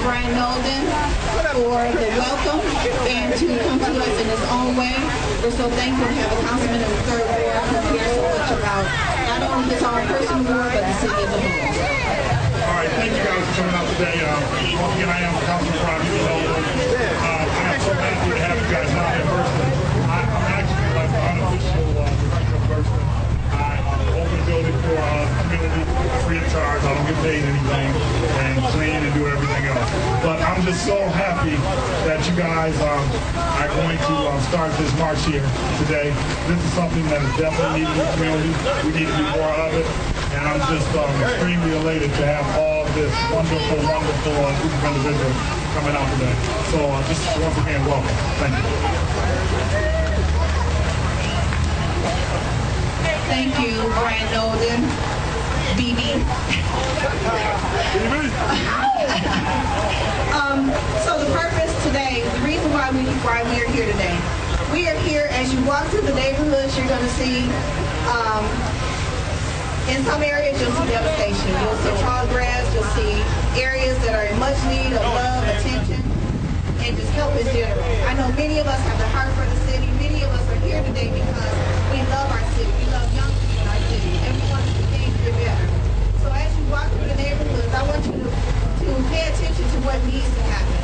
Brian Nolden for the welcome and to come to us in his own way. We're so thankful to have a councilman in the third ward who cares so much about not only his own personal ward, but the city as a whole. All right, thank you guys for coming out today. Once again, I am Councilman Brian Nolden. I'm so happy to have you guys out in person. I'm actually like the unofficial director of Burston. I open the building for community free of charge. I don't get paid anything and clean and do everything else. But I'm just so happy that you guys are going to start this march here today. This is something that is definitely needed in the community. We need to do more of it. And I'm just extremely elated to have all this wonderful, wonderful group of individuals coming out today. So just once again, welcome. Thank you. Thank you, Brian Nolden. BB. So the purpose today, the reason why we are here today, we are here as you walk through the neighborhoods, you're going to see, in some areas you'll see devastation. You'll see tall grass, you'll see areas that are in much need of love, attention, and just help in general. I know many of us have the heart for the city. Many of us are here today because we love our city. We love young people in our city, and we want to continue to get better. So as you walk through the neighborhoods, I want you to pay attention to what needs to happen.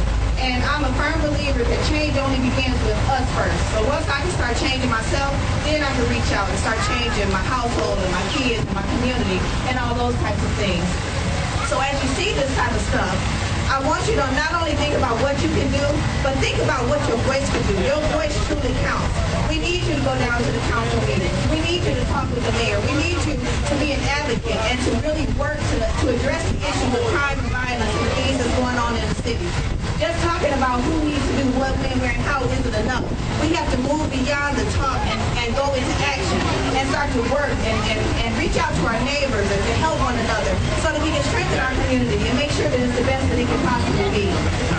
And I'm a firm believer that change only begins with us first. So once I can start changing myself, then I can reach out and start changing my household and my kids and my community and all those types of things. So as you see this type of stuff, I want you to not only think about what you can do, but think about what your voice can do. Your voice truly counts. We need you to go down to the council meetings. We need you to talk with the mayor. We need you to be an advocate and to really work to address the issue of crime and violence and things that's going on in the city. Just talking about who needs to do what, when, where, and how isn't enough. We have to move beyond the talk and go into action and start to work and reach out to our neighbors and to help one another so that we can strengthen our community and make sure that it's the best that it can possibly be.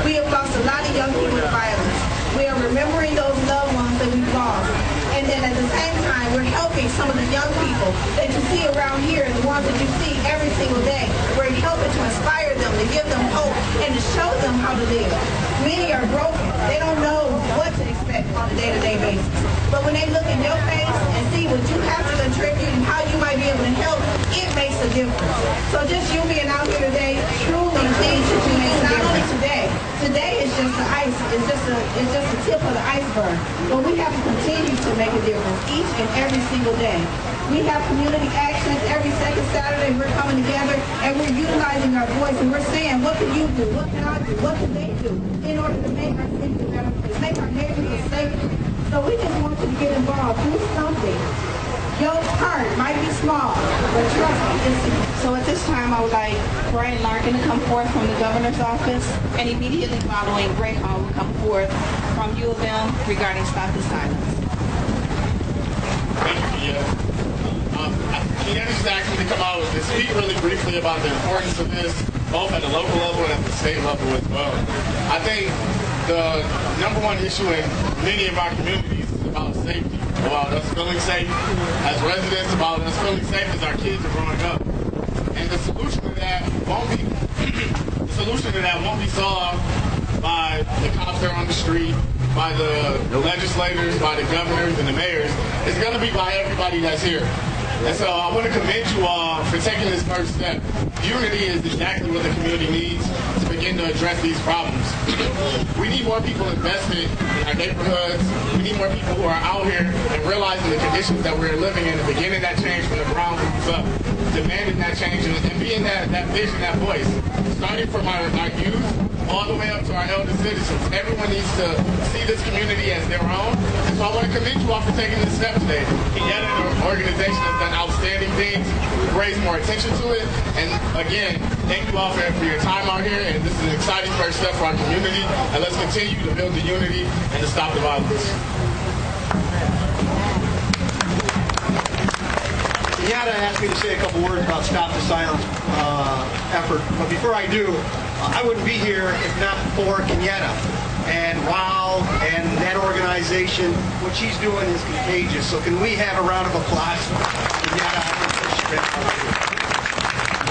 We have lost a lot of young people to violence. We are remembering those loved ones that we've lost. And then at the same time, we're helping some of the young people that you see around here, the ones that you see every single day. We're helping to inspire them, to give them hope, and to show them how to live. Many are broken. They don't know what to expect on a day-to-day basis. But when they look in your face and see what you have to contribute and how you might be able to help, it makes a difference. So just you being out here today truly needs to make not only today. Today is just the ice. It's just the tip of the iceberg. But we have to continue to make a difference each and every single day. We have community actions every second Saturday. We're coming together and we're utilizing our voice and we're saying, what can you do? What can I do? What can they do in order to make our city a better place, make our neighborhoods safer? So we just want you to get involved. Do something. Your part might be small, but trust me. So at this time, I would like Brian Larkin to come forth from the governor's office, and immediately following, Ray Hall will come forth from U of M regarding Stop the Silence. Thank you, Kenyetta just asked me to come out and speak really briefly about the importance of this, both at the local level and at the state level as well. I think the number one issue in many of our communities is about safety, about us feeling safe as residents, about us feeling safe as our kids are growing up. And the solution to that won't be solved by the cops that are on the street, by the legislators, by the governors and the mayors. It's going to be by everybody that's here. And so I want to commend you all for taking this first step. Unity is exactly what the community needs to begin to address these problems. We need more people invested in our neighborhoods. We need more people who are out here and realizing the conditions that we're living in and beginning that change from the ground up, demanding that change and being that vision, that voice. Starting from our youth all the way up to our elder citizens. Everyone needs to see this community as their own. And so I want to commend you all for taking this step today. Kenyetta and our organization has done outstanding things to raise more attention to it. And again, thank you all for your time out here. And this is an exciting first step for our community. And let's continue to build the unity and to stop the violence. Kenyetta asked me to say a couple words about Stop the Silence effort. But before I do, I wouldn't be here if not for Kenyetta and Raul and that organization. What she's doing is contagious. So can we have a round of applause for Kenyetta?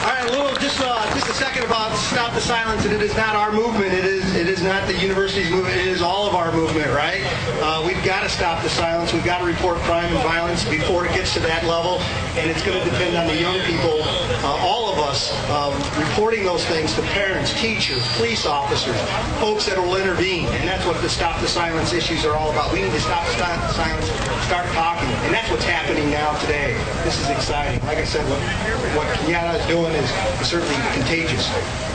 All right, just a second about Stop the Silence, and it is not our movement. It is not the university's movement. It is all of our movement, right? We've got to stop the silence. We've got to report crime and violence before it gets to that level, and it's going to depend on the young people, all of us, reporting those things to parents, teachers, police officers, folks that will intervene, and that's what the Stop the Silence issues are all about. We need to stop the silence, start talking, and that's what's happening now today. This is exciting. Like I said, what Kenyatta is doing is certainly contagious.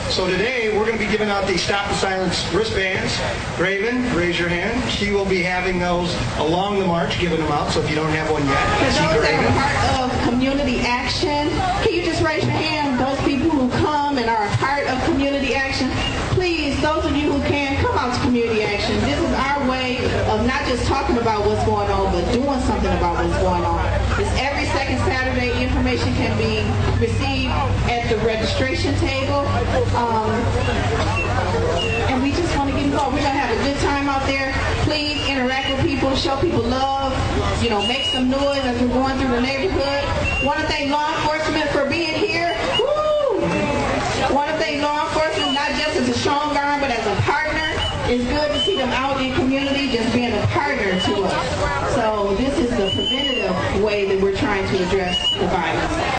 So today, we're going to be giving out the Stop the Silence wristbands. Raven, raise your hand. She will be having those along the march, giving them out, so if you don't have one yet. For those that are part of community action, can you just raise your hand? Those people who come and are a part of community action, please, those of you who can, come out to community action. This is our way of not just talking about what's going on, but doing something about what's going on. It's every second Saturday. Information can be received at the registration table. And we just want to get involved. We're going to have a good time out there. Please interact with people, show people love, make some noise as we're going through the neighborhood. Want to thank law enforcement for being here. Woo! Want to thank law enforcement not just as a strong arm, but as a partner. It's good to see them out in community just being a partner to us. So this is the preventative way that we're trying to address the violence.